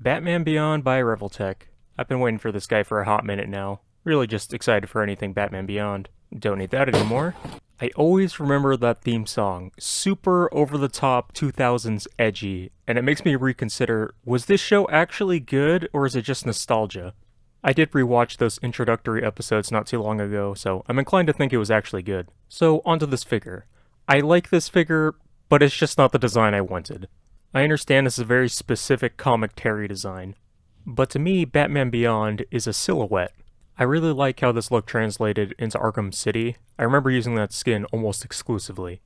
Batman Beyond by Revoltech. I've been waiting for this guy for a hot minute now. Really just excited for anything Batman Beyond. Don't need that anymore. I always remember that theme song. Super over-the-top 2000s edgy. And it makes me reconsider, was this show actually good or is it just nostalgia? I did rewatch those introductory episodes not too long ago, so I'm inclined to think it was actually good. So onto this figure. I like this figure, but it's just not the design I wanted. I understand this is a very specific comic Terry design, but to me, Batman Beyond is a silhouette. I really like how this look translated into Arkham City. I remember using that skin almost exclusively.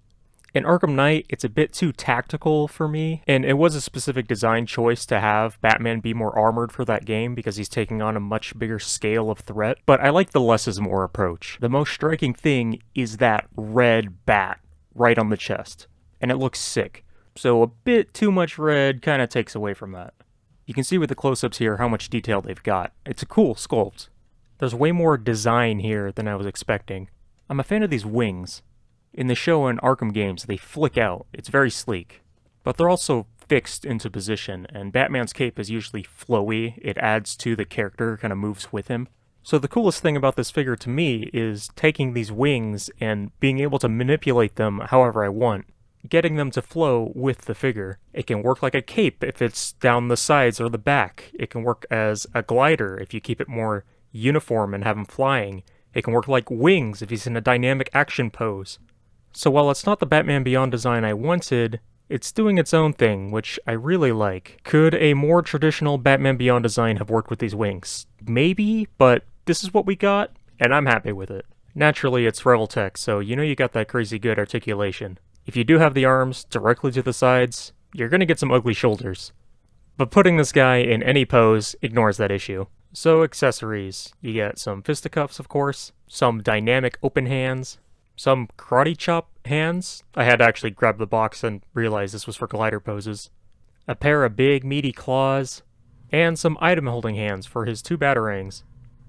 In Arkham Knight, it's a bit too tactical for me, and it was a specific design choice to have Batman be more armored for that game because he's taking on a much bigger scale of threat, but I like the less is more approach. The most striking thing is that red bat right on the chest, and it looks sick. So a bit too much red kind of takes away from that. You can see with the close-ups here how much detail they've got. It's a cool sculpt. There's way more design here than I was expecting. I'm a fan of these wings. In the show and Arkham games, they flick out. It's very sleek. But they're also fixed into position, and Batman's cape is usually flowy. It adds to the character, kind of moves with him. So the coolest thing about this figure to me is taking these wings and being able to manipulate them however I want. Getting them to flow with the figure. It can work like a cape if it's down the sides or the back. It can work as a glider if you keep it more uniform and have him flying. It can work like wings if he's in a dynamic action pose. So while it's not the Batman Beyond design I wanted, it's doing its own thing, which I really like. Could a more traditional Batman Beyond design have worked with these wings? Maybe, but this is what we got, and I'm happy with it. Naturally, it's Revoltech, so you know you got that crazy good articulation. If you do have the arms directly to the sides, you're gonna get some ugly shoulders. But putting this guy in any pose ignores that issue. So accessories. You get some fisticuffs, of course, some dynamic open hands, some karate chop hands. I had to actually grab the box and realize this was for glider poses. A pair of big meaty claws, and some item holding hands for his two batarangs.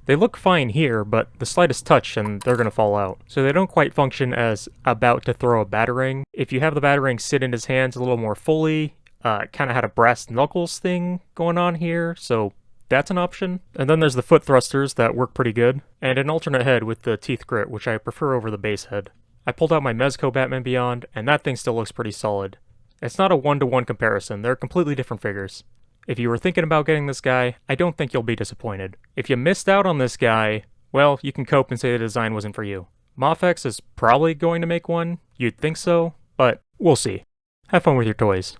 They look fine here, but the slightest touch and they're gonna fall out. So they don't quite function as about to throw a batarang. If you have the batarang sit in his hands a little more fully, kind of had a brass knuckles thing going on here, so that's an option. And then there's the foot thrusters that work pretty good, and an alternate head with the teeth grit, which I prefer over the base head. I pulled out my Mezco Batman Beyond, and that thing still looks pretty solid. It's not a one-to-one comparison, they're completely different figures. If you were thinking about getting this guy, I don't think you'll be disappointed. If you missed out on this guy, well, you can cope and say the design wasn't for you. Mafex is probably going to make one, you'd think so, but we'll see. Have fun with your toys.